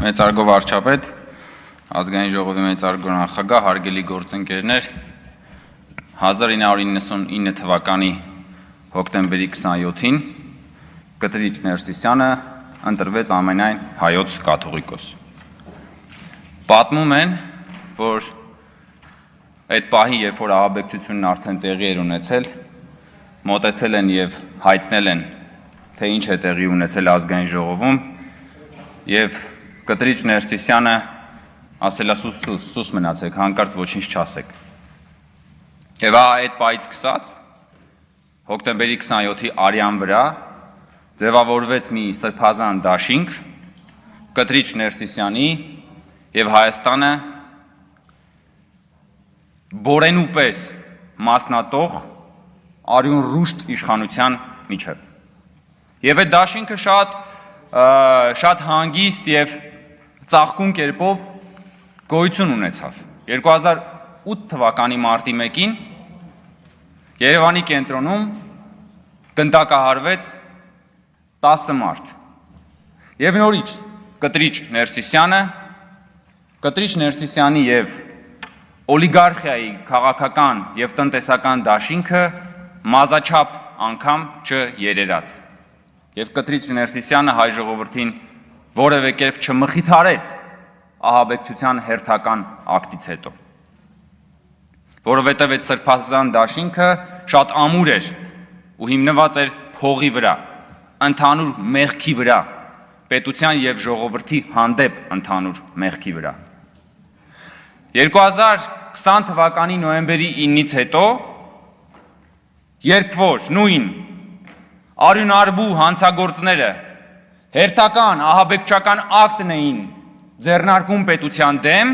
Մեծարգո վարչապետ, ազգային ժողովի մեծարգո նախագահ, հարգելի գործընկերներ, 1999 թվականի հոկտեմբերի 27-ին Կտրիչ Ներսիսյանը ընտրվեց ամենայն հայոց կաթողիկոս։ Պատմում են, որ այդ պահի, երբ որ ահաբեկչությունն արդեն տեղի էր ունեցել, մոտեցել են եւ հայտնել են, թե ինչ է տեղի ունեցել ազգային ժողովում, եւ Կտրիչ Ներսիսյանը ասել է սուս մնացեք, հանկարծ ոչինչ չասեք։ Եվ այդ պահից սկսած հոկտեմբերի 27-ի արյան վրա ձևավորվեց մի սրբազան դաշինք Կտրիչ Ներսիսյանի եւ Հայաստանը բորենու պես մասնատող արյուն ռուշտ իշխանության միջև։ Եվ այդ դաշինքը շատ հանգիստ եւ ծաղկուն կերպով գոյություն ունեցավ։ 2008 թվականի մարտի 1-ին Երևանի կենտրոնում գնդակահարվեց 10 մարդ։ Եվ նորից Կտրիչ Ներսիսյանի եւ օլիգարխիայի քաղաքական եւ տնտեսական դաշինքը մազաչափ անգամ չերերաց։ Եվ Կտրիչ Ներսիսյանը հայ ժողովրդին որևէ կերպ չմխիթարեց ահաբեկչության հերթական ակտից հետո։ Որովհետև այդ սրբազան դաշինքը շատ ամուր էր ու հիմնված էր փողի վրա, ընդհանուր մեղքի վրա, պետության եւ ժողովրդի հանդեպ ընդհանուր մեղքի վրա։ 2020 թվականի նոյեմբերի 9-ից հետո, երբ որ նույն արյունարբու հանցագործները հերթական ահաբեկչական ակտն էին ձեռնարկում պետության դեմ,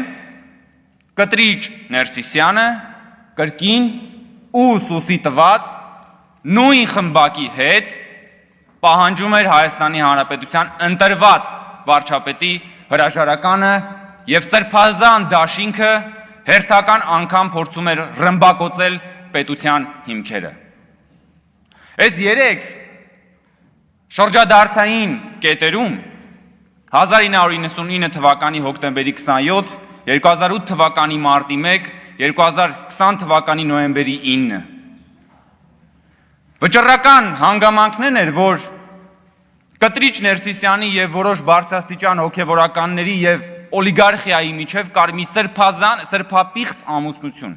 Կտրիչ Ներսիսյանը կրկին ու սուսի տված նույն խմբակի հետ պահանջում էր Հայաստանի Հանրապետության ընտրված վարչապետի հրաժարականը եւ սրբազան դաշինքը հերթական անգամ փորձում էր ռմբակոծել պետության հիմքերը։ Այս 3 շրջադարձային կետերում 1999 թվականի հոկտեմբերի 27, 2008 թվականի մարտի 1, 2020 թվականի նոյեմբերի 9 վճռական հանգամանքներն էր, որ Կտրիչ Ներսիսյանի եւ որոշ բարձրաստիճան հոգեվորականների եւ օլիգարխիայի միջև կար մի սրբապիղծ ամուսնություն։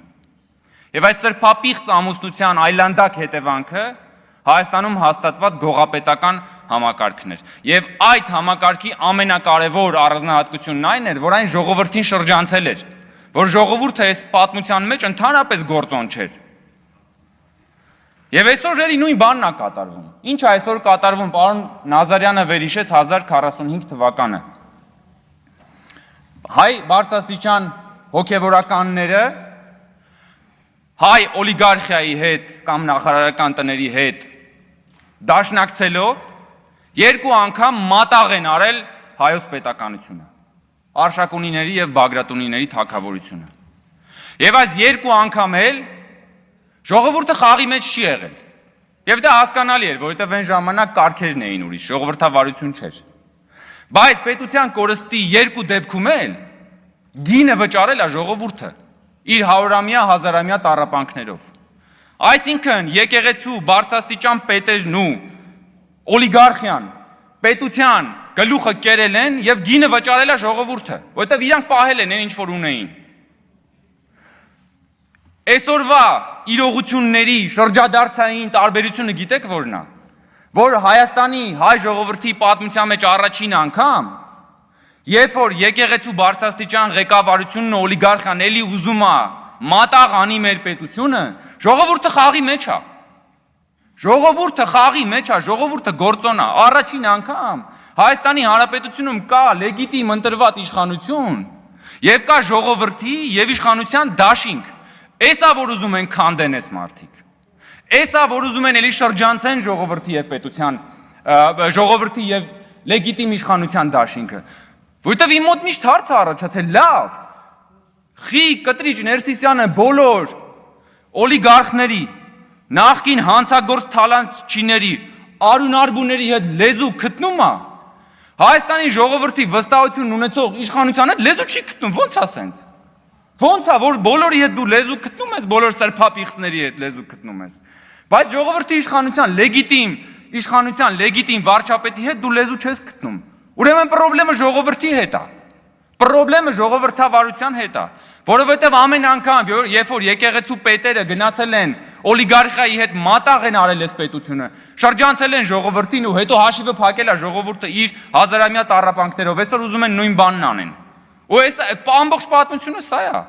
Եվ այդ սրբապիղծ ամուսնության այլանդակ հետևանքը Հայաստանում հաստատված գողապետական համակարգն էր։ Եվ այդ համակարգի ամենակարևոր առանձնահատկությունն այն էր, որ այն ժողովրդին շրջանցել էր, որ ժողովուրդը այս պատմության մեջ ընդհանրապես գործոն չէր։ Եվ այսօր էլի նույն բանն է կատարվում։ Ինչ է այսօր կատարվում, պարոն Նազարյանը վերհիշեց 1045 թվականը։ Հայ բարձրաստիճան հոգևորականները հայ օլիգարխիայի հետ կամ նախարարական տների հետ դաշնակցելով 2 անգամ մատաղ են արել հայոց պետականությունը, Արշակունիների եւ Բագրատունիների թագավորությունը։ Եվ այս 2 անգամ էլ ժողովուրդը խաղի մեջ չի եղել։ Եվ դա հասկանալի էր, որովհետև այն ժամանակ կարգերն էին ուրիշ, ժողովրդավարություն չէր։ Բայց պետության կորստի 2 դեպքում էլ գինը վճարել է ժողովուրդը իր 100-ամյա, 1000-ամյա տառապանքներով։ Այսինքն եկեղեցու բարձրաստիճան պետերն ու օլիգարխիան պետության գլուխը կերել են եւ գինը վճարել է ժողովուրդը, որովհետեւ իրանք պահել են ինչ որ ունեին։ Այսօրվա իրողությունների շրջադարձային տարբերությունը գիտեք որն է, որ Հայաստանի հայ ժողովրդի պատմության մեջ առաջին անգամ, երբ որ եկեղեցու բարձրաստիճան ղեկավարությունն ու օլիգարխիան էլի ուզում է մատաղ անի մեր պետությունը, ժողովուրդը խաղի մեջ է։ Ժողովուրդը խաղի մեջ է, ժողովուրդը գործոն է։ Առաջին անգամ Հայաստանի Հանրապետությունում կա լեգիտիմ ընտրված իշխանություն եւ կա ժողովրդի եւ իշխանության դաշինք։ Էսա որ ուզում են քանդեն այս մարդիկ։ Էսա որ ուզում են էլի շրջանցեն ժողովրդի եւ պետության, ժողովրդի եւ լեգիտիմ իշխանության դաշինքը։ Որտեւ իմ մոտ միշտ հարց է առաջացել, լավ, խի Կտրիչ Ներսիսյանը բոլոր օլիգարխների, նախկին հանցագործ թալանչիների արյունարբուների հետ լեզու գտնում է, Հայաստանի ժողովրդի վստահություն ունեցող իշխանության հետ լեզու չի գտնում, ո՞նց է սենց։ Ո՞նց է, որ բոլորի հետ դու լեզու գտնում ես, բոլոր սրբապիղծների հետ լեզու գտնում ես։ Բայց ժողովրդի իշխանության լեգիտիմ վարչապետի հետ դու լեզու չես գտնում։ Ուրեմն պրոբլեմը ժողովրդի հետ է։ Պրոբլեմը ժողովրդավարության հետ է, որովհետև ամեն անգամ, երբ որ եկեղեցու պետերը գնացել են օլիգարխիայի հետ մատաղ են արել այս պետությունը, շրջանցել են ժողովրդին ու հետո հաշիվը փակել է ժողովուրդը իր հազարամյա տառապանքներով, այսօր ուզում են նույն բանն անեն։ Ու այս ամբողջ պատմությունը սա է։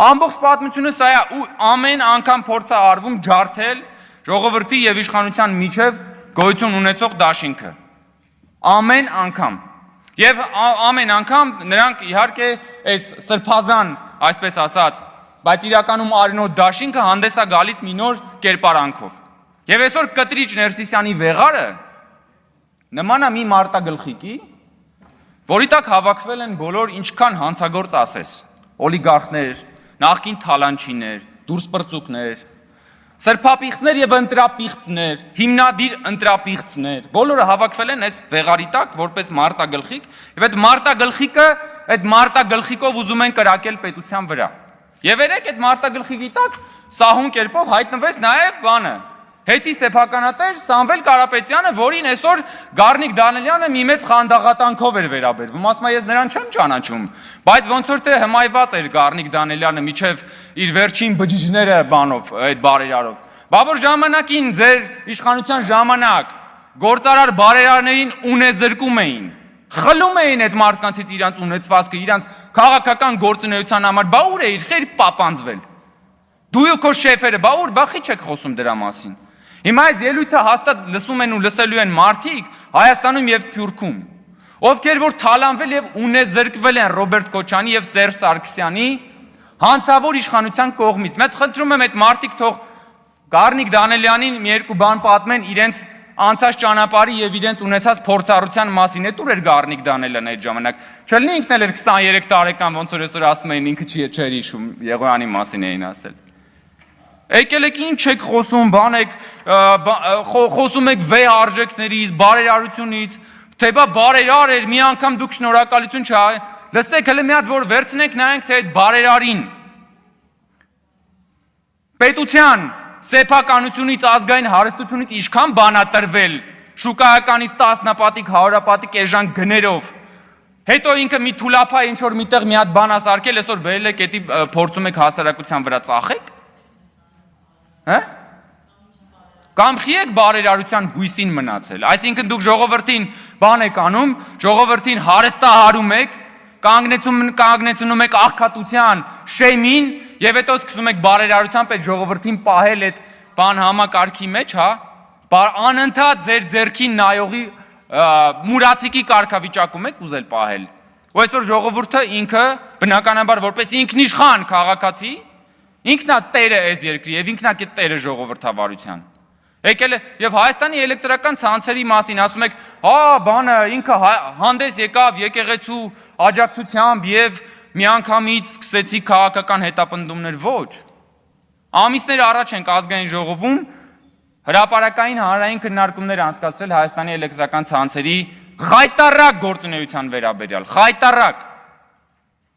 Ամբողջ պատմությունը սա է ու ամեն անգամ փորձ է արվում ջարդել ժողովրդի եւ իշխանության միջև գոյություն ունեցող դաշինքը։ Ամեն անգամ։ Եվ ամեն անգամ նրանք իհարկե այս սրբազան, այսպես ասած, բայց իրականում արյունոտ դաշինքը հանդես է գալիս մի նոր կերպարանքով։ Եվ այսօր Կտրիչ Ներսիսյանի վեղարը նման է մի մարտագլխիկի, որի տակ հավաքվել են բոլոր ինչքան հանցագործ ասես, օլիգարխներ, նախկին թալանչիներ, դուրսպրծուկներ, սրբապիղծներ եւ ընտրապիղծներ, հիմնադիր ընտրապիղծներ, բոլորը հավաքվել են այս վեղարի տակ որպես մարտագլխիկ, եւ այդ մարտագլխիկով ուզում են կրակել պետության վրա։ Եվ երեք այդ մարտագլխիկի տակ սահուն կերպով հայտնվեց նաեւ բանը, Հետի սեփականատեր Սամվել Կարապետյանը, որին այսօր Գառնիկ Դանիելյանը մի մեծ խանդաղատանքով էր վերաբերվում, ասում է ես նրան չեմ ճանաչում, բայց ոնց որ թե հմայված էր Գառնիկ Դանիելյանը միջև իր վերջին բջիջները բանով, այդ բարերարով։ Բա որ ժամանակին ձեր իշխանության ժամանակ գործարար բարերարներին ունեզրկում էին, խլում էին այդ մարդկանցից իրանց ունեցվածքը, իրանց քաղաքական գործունեության համար, բա ուր էիր, խեր պապանձվել։ Դու ու քո շեֆերը, բա ուր, բա խի չեք խոսում դրա մասին։ Հիմա այս ելույթը հաստատ լսում են ու լսելու են մարդիկ Հայաստանում եւ Սփյուռքում, ովքեր որ թալանվել եւ ունեզրկվել են Ռոբերտ Քոչարյանի եւ Սերժ Սարգսյանի հանցավոր իշխանության կողմից։ Մենք խնդրում եմ այդ մարդիկ թող Գառնիկ Դանիելյանին մի երկու բան պատմեն իրենց անցած ճանապարհի եւ իրենց ունեցած փորձառության մասին։ Էդ ուր էր Գառնիկ Դանիելյանը այդ ժամանակ։ Չլինի ինքն էլ էր 23 տարեկան, ոնց որ այսօր ասում էին ինքը չէր հիշում, Եղոյանի մասին էին ասել։ Եկել եք ինչ եք խոսում, բան եք խոսում եք վեհ արժեքներից, բարերարությունից, թե բա բարերար էր, մի անգամ դուք շնորհակալություն չա։ Լսեք, հələ մի հատ որ վերցնենք նայենք թե այդ բարերարին պետության սեփականությունից, ազգային հարստությունից ինչքան բան ա տրվել, շուկայականից տասնապատիկ, հարյուրապատիկ էժան գներով։ Հետո ինքը մի թուլափա ինչ որ միտեղ մի հատ բան ասարկել, այսօր բերել եք էդի փորձում եք հասարակության վրա ծախեք։ Հա? Կամ խի եք բարերարության հույսին մնացել։ Այսինքն դուք ժողովրդին բան եք անում, ժողովրդին հարստահարում եք, կանգնեցնում եք աղքատության շեմին եւ հետո սկսում եք բարերարությամբ այդ ժողովրդին պահել այդ բան համակարգի մեջ, հա? Անընդհատ ձեր ձեռքին նայողի մուրացիկի կարգավիճակում եք ուզել պահել։ Ու այսօր ժողովուրդը ինքը բնականաբար որպես ինքնիշխան քաղաքացի ինքնա տերը այս երկրի եւ ինքնա տերը ժողովրդավարության։ Եկել է եւ Հայաստանի էլեկտրական ցանցերի մասին ասում եք, հա, բանը ինքը հանդես եկավ եկեղեցու աջակցությամբ եւ միանգամից սկսեցի քաղաքական հետապնդումներ, ոչ։ Ամիսներ առաջ ենք ազգային ժողովում հրապարակային հանրային քննարկումներ անցկացրել Հայաստանի էլեկտրական ցանցերի խայտարակ գործունեության վերաբերյալ, խայտարակ։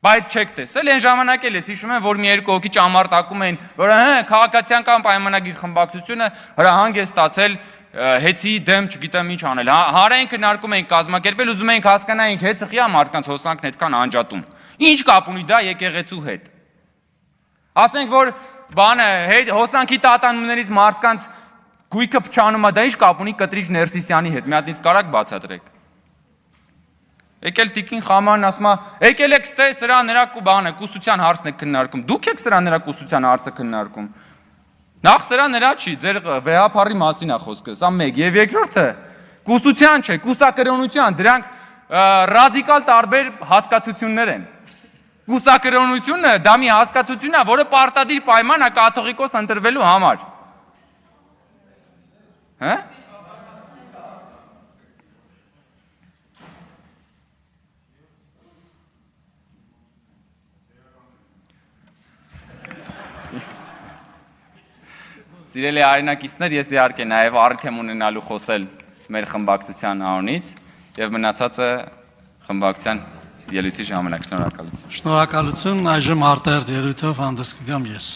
Բայց չեք տեսել, այն ժամանակ էլ ես հիշում եմ, որ մի երկու հոգի ճամարտակում էին, որ քաղաքացիական պայմանագիր խմբակցությունը հրահանգ է ստացել հեծի դեմ չգիտեմ ինչ անել։ Հանրային քննարկում էին կազմակերպել, ուզում էինք հասկանայինք հեծը խիա մարդկանց հոսանքն այդքան անջատում։ Ինչ կապ ունի դա եկեղեցու հետ։ Ասենք որ բանը հոսանքի տատանումներից մարդկանց գույքը փչանում է, դա ինչ կապ ունի Կտրիչ Ներսիսյանի հետ։ Մի հատ ինձ կարաք բացատրեք։ Եկել Տիկին Խամանն ասում է, եկել եք ստե սրա նրա բանը, կուսության հարցն եք քննարկում։ Դուք եք սրա նրա կուսության հարցը քննարկում։ Նախ սրա նրա չի, ձեր վեհապարի մասին է խոսքը, սա մեկ։ Եվ երկրորդը, կուսության չէ, կուսակրոնության, դրանք ռադիկալ տարբեր հասկացություններ են։ Կուսակրոնությունը դա մի հասկացություն է, որը պարտադիր պայման է կաթողիկոս ընտրվելու համար։ Հա? Սիրելի հայրենակիցներ, ես իհարկե նաև առիթ եմ ունենալու խոսել մեր խմբակցության անունից եւ մնացածը խմբակցության ելույթի ժամանակ շնորհակալություն։ Շնորհակալություն, այժմ արտահերտ ելույթով հանդես կգամ ես։